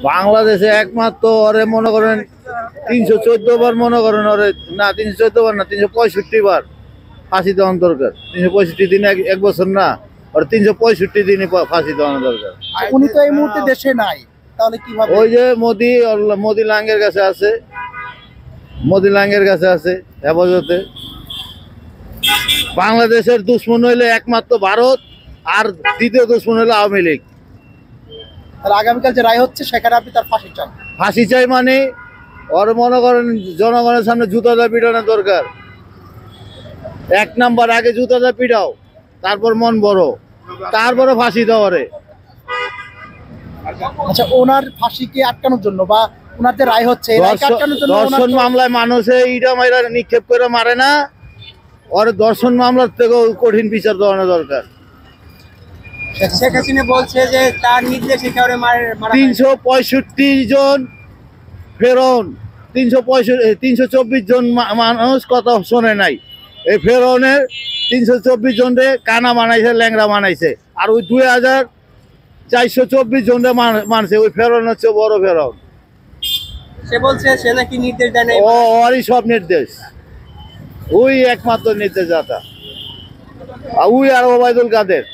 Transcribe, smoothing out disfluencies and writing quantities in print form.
বাংলাদেশে একমাত্র ওরে মনে করেন ৩১৪ বার মনে করেন ওরে, না ৩১৪ বার না, ৩৬৫ বার ফাঁসি দেওয়ান দরকার। ৩৬৫ দিনে এক বছর না, ওর ৩৬৫ দিনে ফাঁসি দেওয়ানো দরকার। উনি তো এই মুহূর্তে দেশে নাই, তাহলে কিভাবে? ওই যে মোদি লাঙ্গের কাছে আছে, মোদি লাঙ্গের কাছে আছে হেফাজতে। বাংলাদেশের দুশ্মন হইলে একমাত্র ভারত, আর দ্বিতীয় দুশ্মন হইলে আওয়ামী লীগ। আগামীকাল যে রায় হচ্ছে সেখানে আপনি তার ফাঁসি চান? ফাঁসি চাই মানে ওর মনে করেন জনগণের সামনে জুতাটা পিটানোর দরকার। এক নাম্বার আগে জুতাটা পিটাও, তারপর মন বড়, তারপরে ফাঁসি দাও ওরে। আচ্ছা, ওনার ফাঁসিকে আটকানোর জন্য বা ওনার যে রায় হচ্ছে দর্শন মামলায় মানুষে ইটা মাইরা নিক্ষেপ করে মারে না, ওর দর্শন মামলার থেকেও কঠিন বিচার দেওয়ানো দরকার। শেখ হাসিনা বলছে যে তার নির্দেশে ৩৬৫ জন ফেরন, ৩24 জন মানুষ কথা শোনে নাই। এই ফেরনের ৩24 জনরে কানা বানাইছে, ল্যাংরা বানাইছে, আর ওই ২,৪২৪ জনরে মানছে। ওই ফেরন হচ্ছে বড় ফেরন। সে বলছে সে নাকি নির্দেশ দেয় না, ওরই সব নির্দেশ, ওই একমাত্র নির্দেশদাতা, ওই আর ওবায়দুল কাদের।